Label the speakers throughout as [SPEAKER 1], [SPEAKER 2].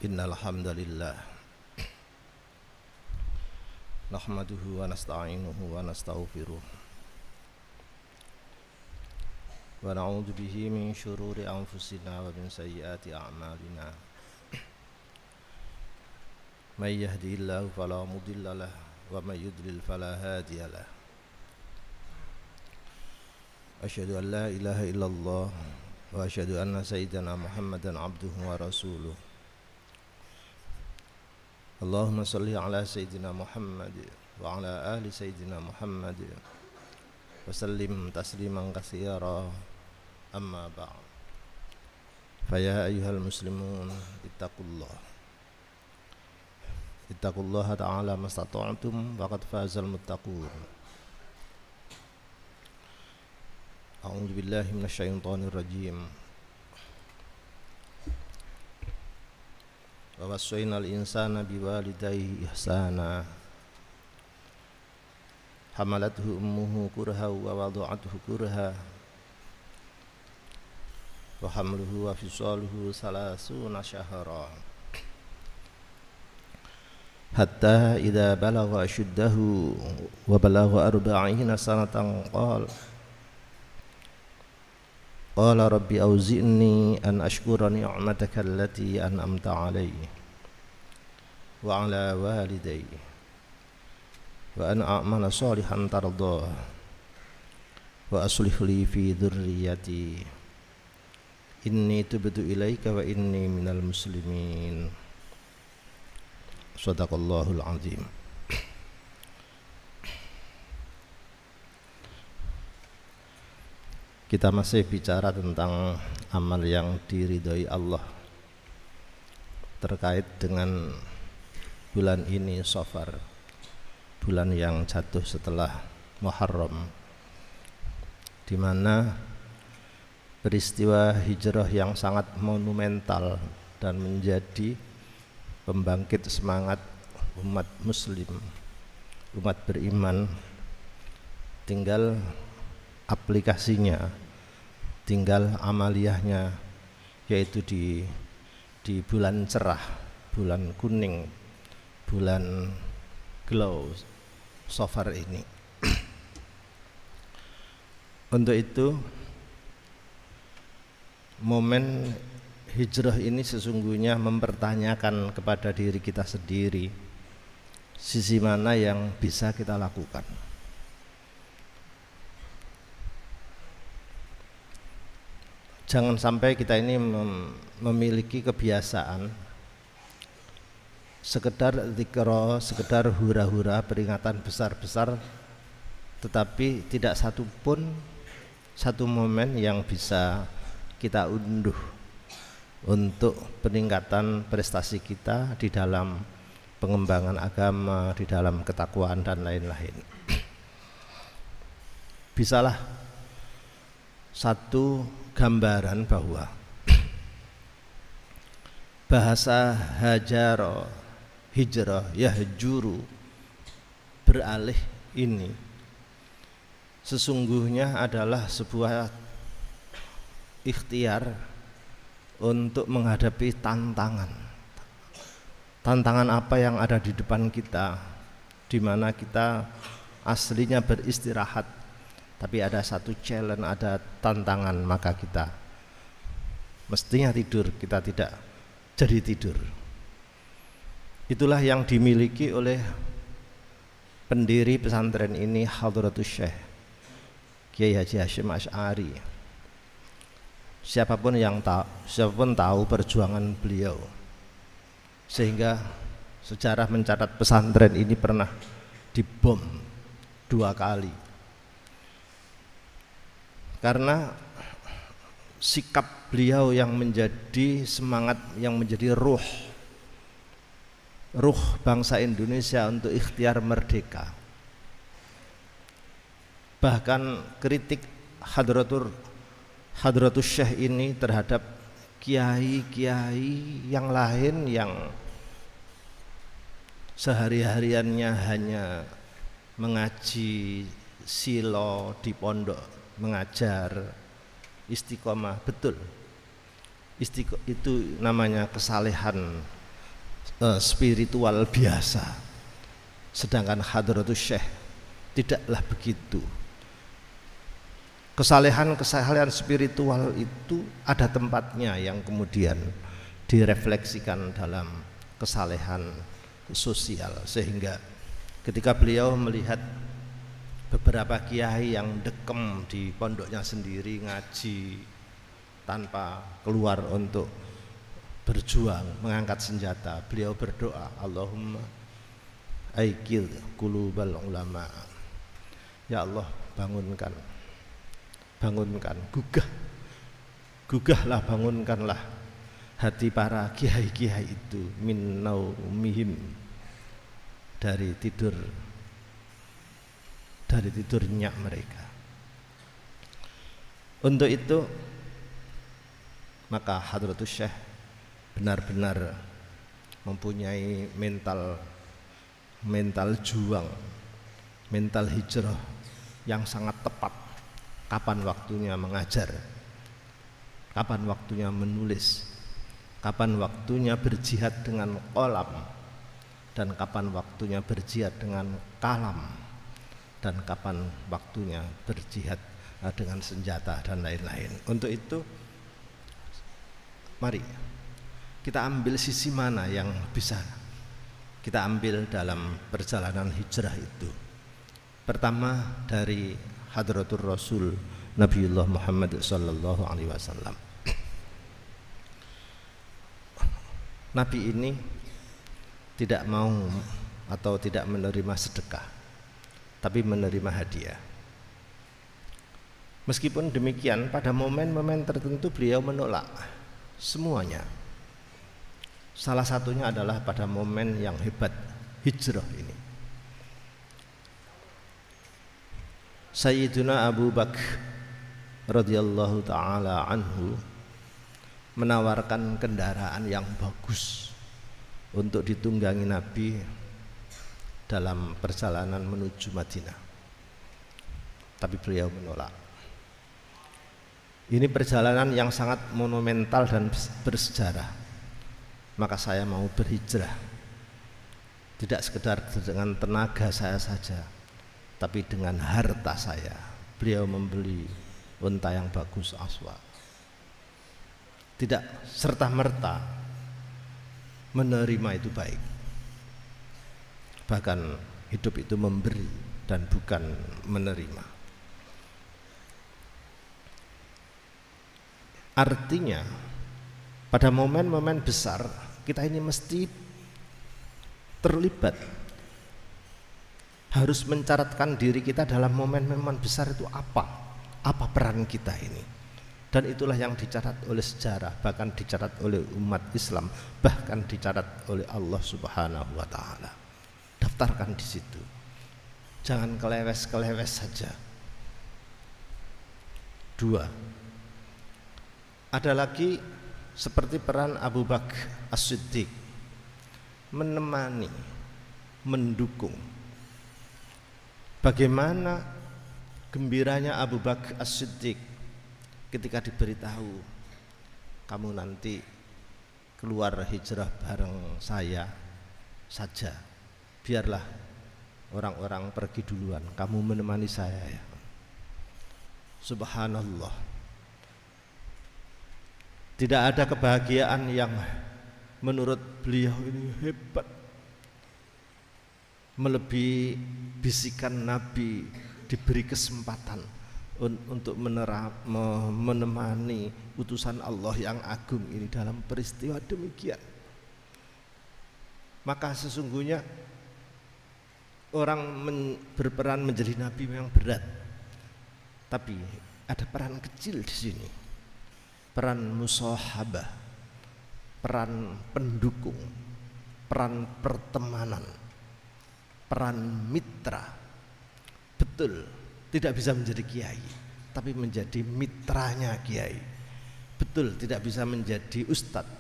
[SPEAKER 1] Innal hamdalillah nahmaduhu wa nasta'inuhu wa nastaghfiruh wa na'udzu bihi min syururi anfusina wa min sayyiati a'malina. May yahdihillahu fala mudilla lahu wa may yudlil fala hadiya lahu. Asyhadu an la ilaha illallah wa asyhadu anna sayyidana Muhammadan abduhu wa rasuluh. Allahumma salli ala Sayyidina Muhammad wa ala ali Sayyidina Muhammad wa sallim tasliman katsira, amma ba'd. Faya ayyuhal muslimun ittaqullaha ta'ala mastata'tum faqad fazal muttaqun. A'udzu billahi minasyaitonir rajim. Wa wassaynal insana biwalidayhi ihsana hamalathu ummuhu kurha wa wada'athu kurha wa hamluhu wa fisaluhu salasuna syahra hatta idza balagha ashuddahu wa balagha 40 sanatan qala rabbi auzi'ni an ashkura ni'mataka allati an'amta 'alayya wa 'ala walidayya wa an a'mala shalihan tardah wa aslih li fi dhurriyyati inni tubtu ilaika wa inni minal muslimin. Shadaqallahul azim. Kita masih bicara tentang amal yang diridhoi Allah terkait dengan bulan ini Safar, bulan yang jatuh setelah Muharram, di mana peristiwa hijrah yang sangat monumental dan menjadi pembangkit semangat umat muslim, umat beriman, tinggal aplikasinya, tinggal amaliyahnya, yaitu di bulan cerah, bulan kuning, bulan glow Safar ini. Untuk itu momen hijrah ini sesungguhnya mempertanyakan kepada diri kita sendiri sisi mana yang bisa kita lakukan. Jangan sampai kita ini memiliki kebiasaan sekedar dzikra, sekedar hura-hura peringatan besar-besar, tetapi tidak satu momen yang bisa kita unduh untuk peningkatan prestasi kita di dalam pengembangan agama, di dalam ketakwaan dan lain-lain. Bisalah satu gambaran bahwa bahasa hajaro, hijrah, yahjuru, beralih ini sesungguhnya adalah sebuah ikhtiar untuk menghadapi tantangan apa yang ada di depan kita, di mana kita aslinya beristirahat, tapi ada satu challenge, ada tantangan, maka kita mestinya tidur, kita tidak jadi tidur. Itulah yang dimiliki oleh pendiri pesantren ini, Hadratus Syekh Kiai Haji Hasyim Asy'ari. Siapapun tahu perjuangan beliau, sehingga sejarah mencatat pesantren ini pernah dibom 2 kali karena sikap beliau yang menjadi semangat, yang menjadi ruh bangsa Indonesia untuk ikhtiar merdeka. Bahkan kritik Hadratus Syekh ini terhadap kiai-kiai yang lain yang sehari-hariannya hanya mengaji, silo di pondok mengajar istiqomah, betul. Itu namanya kesalehan spiritual biasa. Sedangkan hadratus syekh tidaklah begitu. Kesalehan spiritual itu ada tempatnya yang kemudian direfleksikan dalam kesalehan sosial, sehingga ketika beliau melihat beberapa kiai yang dekem di pondoknya sendiri ngaji tanpa keluar untuk berjuang mengangkat senjata, beliau berdoa, Allahumma aikil qulubal ulama, ya Allah bangunkan, gugahlah, bangunkanlah hati para kiai-kiai itu min naumihim, dari tidurnya mereka. Untuk itu maka hadratus syekh benar-benar mempunyai mental juang, mental hijrah yang sangat tepat. Kapan waktunya mengajar, kapan waktunya menulis, kapan waktunya berjihad dengan qalam, dan kapan waktunya berjihad dengan kalam, dan kapan waktunya berjihad dengan senjata dan lain-lain. Untuk itu mari kita ambil sisi mana yang bisa kita ambil dalam perjalanan hijrah itu. Pertama, dari hadratur Rasul Nabiullah Muhammad sallallahu alaihi wasallam. Nabi ini tidak mau atau tidak menerima sedekah, tapi menerima hadiah. Meskipun demikian, pada momen-momen tertentu beliau menolak semuanya. Salah satunya adalah pada momen yang hebat hijrah ini. Sayyiduna Abu Bakar radhiyallahu taala anhu menawarkan kendaraan yang bagus untuk ditunggangi Nabi dalam perjalanan menuju Madinah. Tapi beliau menolak. Ini perjalanan yang sangat monumental dan bersejarah. Maka saya mau berhijrah, tidak sekedar dengan tenaga saya saja, tapi dengan harta saya. Beliau membeli unta yang bagus, Aswa. Tidak serta-merta menerima itu baik. Bahkan hidup itu memberi dan bukan menerima. Artinya pada momen-momen besar kita ini mesti terlibat, harus mencatatkan diri kita dalam momen-momen besar itu apa peran kita ini. Dan itulah yang dicatat oleh sejarah, bahkan dicatat oleh umat Islam, bahkan dicatat oleh Allah Subhanahu wa taala. Daftarkan di situ. Jangan kelewes-kelewes saja. 2. Ada lagi seperti peran Abu Bakar As-Siddiq, menemani, mendukung. Bagaimana gembiranya Abu Bakar As-Siddiq ketika diberitahu, kamu nanti keluar hijrah bareng saya saja, biarlah orang-orang pergi duluan, kamu menemani saya ya. Subhanallah, tidak ada kebahagiaan yang menurut beliau ini hebat melebihi bisikan Nabi diberi kesempatan untuk menemani utusan Allah yang agung ini dalam peristiwa demikian. Maka sesungguhnya orang berperan menjadi nabi memang berat, tapi ada peran kecil di sini, peran musahabah, peran pendukung, peran pertemanan, peran mitra. Betul, tidak bisa menjadi kiai, tapi menjadi mitranya kiai. Betul, tidak bisa menjadi ustadz,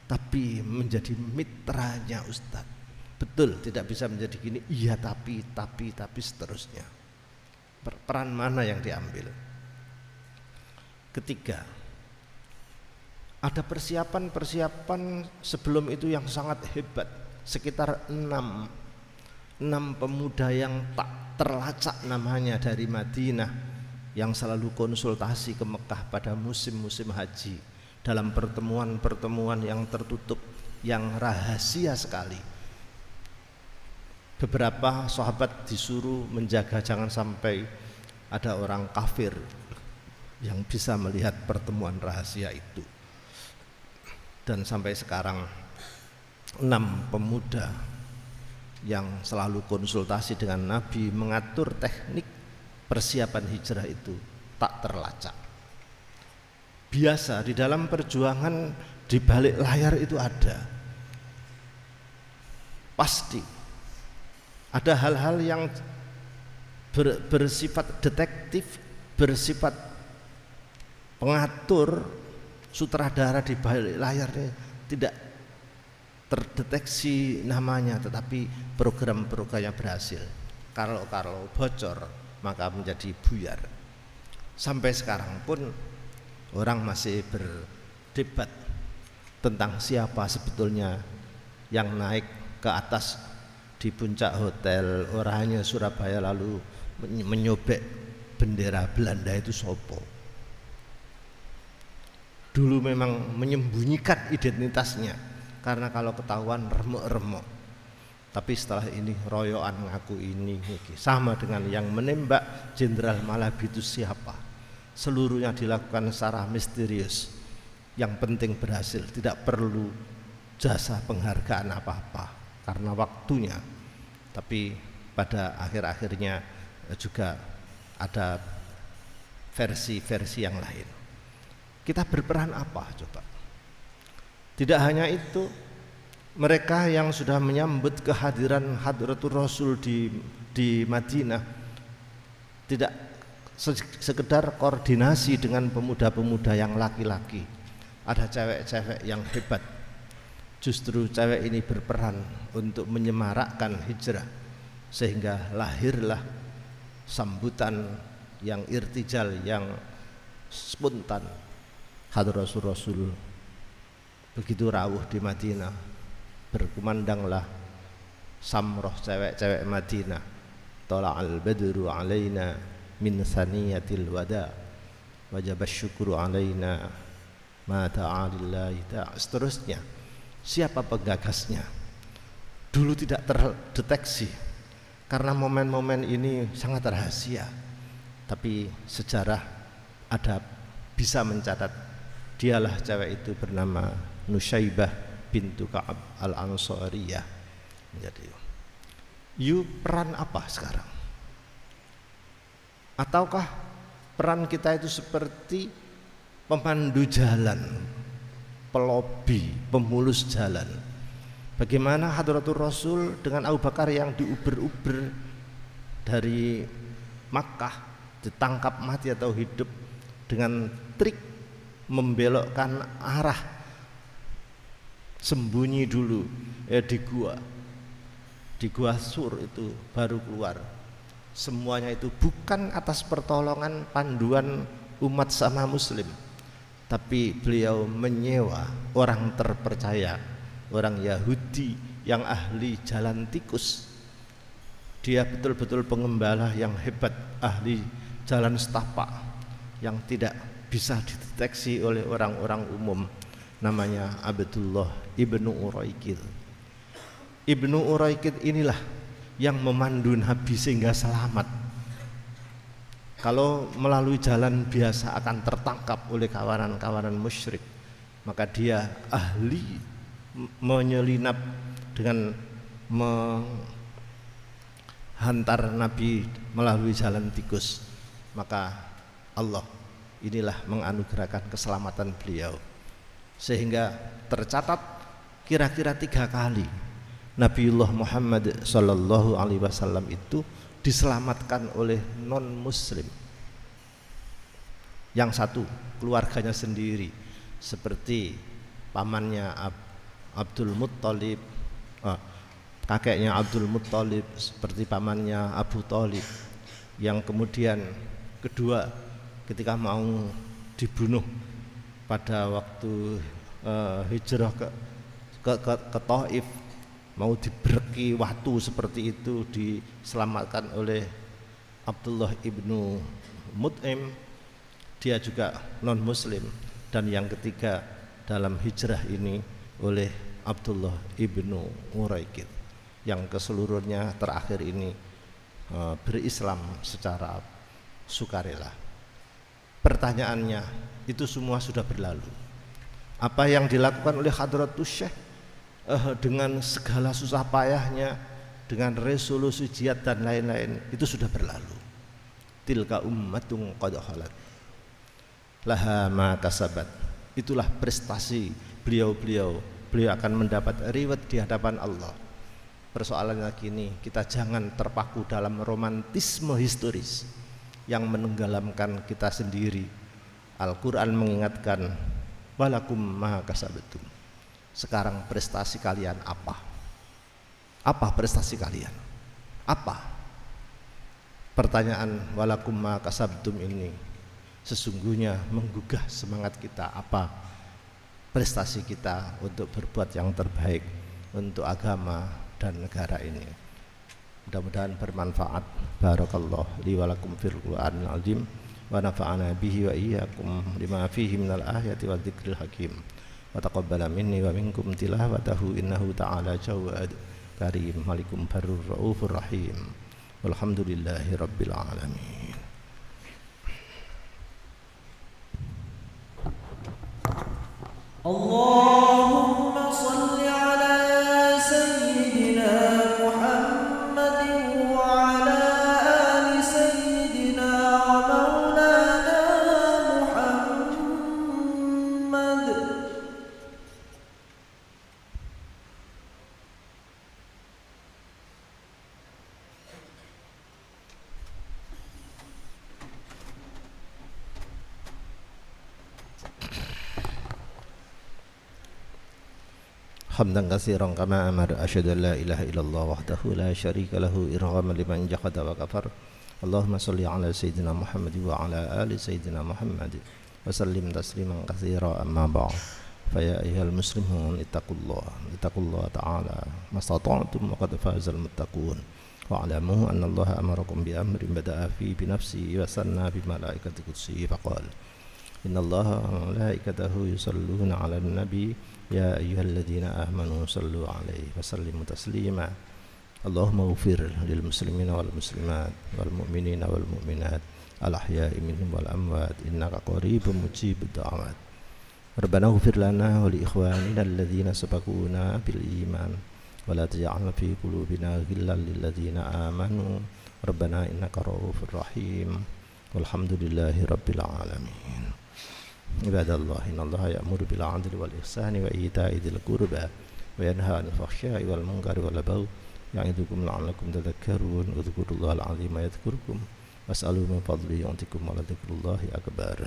[SPEAKER 1] tapi menjadi mitranya ustadz. Betul, tidak bisa menjadi gini, iya tapi seterusnya. peran mana yang diambil? Ketiga, ada persiapan-persiapan sebelum itu yang sangat hebat. Sekitar enam pemuda yang tak terlacak namanya dari Madinah, yang selalu konsultasi ke Mekah pada musim-musim haji, dalam pertemuan-pertemuan yang tertutup, yang rahasia sekali. Beberapa sahabat disuruh menjaga jangan sampai ada orang kafir yang bisa melihat pertemuan rahasia itu. Dan sampai sekarang 6 pemuda yang selalu konsultasi dengan Nabi mengatur teknik persiapan hijrah itu tak terlacak. Biasa di dalam perjuangan di balik layar itu ada, pasti ada hal-hal yang bersifat detektif, bersifat pengatur. Sutradara di balik layarnya tidak terdeteksi namanya, tetapi program-programnya berhasil. Kalau bocor maka menjadi buyar. Sampai sekarang pun orang masih berdebat tentang siapa sebetulnya yang naik ke atas di puncak hotel Oranye Surabaya lalu menyobek bendera Belanda itu sopo. Dulu memang menyembunyikan identitasnya, karena kalau ketahuan remuk-remuk. Tapi setelah ini royoan ngaku ini sama dengan yang menembak Jenderal Malabi itu siapa. Seluruhnya dilakukan secara misterius. Yang penting berhasil, tidak perlu jasa penghargaan apa-apa karena waktunya. Tapi pada akhir-akhirnya juga ada versi-versi yang lain. Kita berperan apa coba? Tidak hanya itu, mereka yang sudah menyambut kehadiran Hadratul Rasul di Madinah tidak sekedar koordinasi dengan pemuda-pemuda yang laki-laki. Ada cewek-cewek yang hebat. Justru cewek ini berperan untuk menyemarakkan hijrah, sehingga lahirlah sambutan yang irtijal, yang spontan. Hadratul Rasul begitu rawuh di Madinah, berkumandanglah samroh cewek-cewek Madinah. Tala'al badru alaina min saniyatil wada wajaba syukru alaina ma ta'alillahi ta'. Seterusnya, siapa penggagasnya? Dulu tidak terdeteksi karena momen-momen ini sangat rahasia. Tapi sejarah ada bisa mencatat, dialah cewek itu bernama Nusyaibah bintu Ka'ab al-Ansariyah. Jadi, peran apa sekarang? Ataukah peran kita itu seperti pemandu jalan, pelobi, pemulus jalan? Bagaimana Hadratul Rasul dengan Abu Bakar yang diuber-uber dari Makkah, ditangkap mati atau hidup dengan trik membelokkan arah, sembunyi dulu di gua Sur itu baru keluar. Semuanya itu bukan atas pertolongan panduan umat sama muslim, tapi beliau menyewa orang terpercaya, orang Yahudi yang ahli jalan tikus. Dia betul-betul pengembala yang hebat, ahli jalan setapak yang tidak bisa dideteksi oleh orang-orang umum. Namanya Abdullah ibnu Uraikid. Ibnu Uraikid inilah yang memandu Nabi sehingga selamat. Kalau melalui jalan biasa akan tertangkap oleh kawanan-kawanan musyrik, maka dia ahli menyelinap dengan menghantar Nabi melalui jalan tikus. Maka Allah inilah menganugerahkan keselamatan beliau, sehingga tercatat kira-kira 3 kali Nabiullah Muhammad Sallallahu Alaihi Wasallam itu diselamatkan oleh non muslim. Yang satu keluarganya sendiri, seperti pamannya Abdul Muttalib, kakeknya Abdul Muttalib, seperti pamannya Abu Thalib. yang kemudian kedua ketika mau dibunuh pada waktu hijrah ke Taif, mau diberki watu seperti itu, diselamatkan oleh Abdullah ibnu Mut'im, dia juga non muslim. Dan yang ketiga dalam hijrah ini oleh Abdullah ibnu Uraikid yang keseluruhnya terakhir ini berislam secara sukarela. Pertanyaannya, itu semua sudah berlalu. Apa yang dilakukan oleh Hadratus Syekh dengan segala susah payahnya, dengan resolusi jihad dan lain-lain, itu sudah berlalu. Tilka ummatun qad khalat laha ma kasabat. Itulah prestasi beliau akan mendapat reward di hadapan Allah. Persoalannya kini, kita jangan terpaku dalam romantisme historis yang menenggelamkan kita sendiri. Al-Quran mengingatkan, walakum ma kasabtum. Sekarang prestasi kalian apa? Apa prestasi kalian? Apa? Pertanyaan walakum ma kasabtum ini sesungguhnya menggugah semangat kita. Apa prestasi kita untuk berbuat yang terbaik untuk agama dan negara ini? Mudah-mudahan bermanfaat. Barakallahu li wa lakum fil Qur'anil azim wa nafa'ana bihi wa iyyakum lima fihi minal ayati wa dzikril hakim. Wa taqabbala minni wa minkum tilawatahu innahu ta'ala jawad karim malikum barur raufur rahim. Walhamdulillahi rabbil alamin.
[SPEAKER 2] Allahumma salli ala sayyidina Muhammadin wa ala ali sayyidina maulana Muhammad.
[SPEAKER 1] Hamdan katsiran kama amara asyhadu an la ilaha illallah wahdahu la syarika lahu irhaman liman jahada wa kafar. Allahumma shalli ala sayyidina Muhammad wa ala ali sayyidina Muhammad wa sallim tasliman katsira amma ba'd. Fa ya ayyuhal muslimun ittaqullaha ta'ala mastata'tum wa qad fazal muttaqun. Wa alamu anna Allah amarakum bi amrin bada'a fi bi nafsihi wa sanna bi malaikati qudsihi faqala inna Allaha wa malaikatahu yusalluna 'alan nabi ya ayyuhalladzina amanu sallu 'alaihi wa sallimu taslima. Allahumma ighfir lil muslimina wal muslimat wal mu'minina wal mu'minat al ahya'i minhum wal amwat innaka qaribun mujibud da'awat. Rabbana ighfir lana wa li ikhwanina alladzina sabaquna bil iman wa la taj'al fi qulubina ghillan lil ladzina amanu rabbana innaka ra'ufur rahim. Walhamdulillahi rabbil alamin. Ibadallah, innallaha ya'muru bil 'adli wal ihsani wa ita'i dzil qurba wa yanha 'anil fahsya'i wal munkari wal baghi ya'idukum la'allakum tadhakkarun. Udhkurullahal 'azima yadhkurkum was'alu min fadlihi yu'tikum wa la dzikrullahi akbar.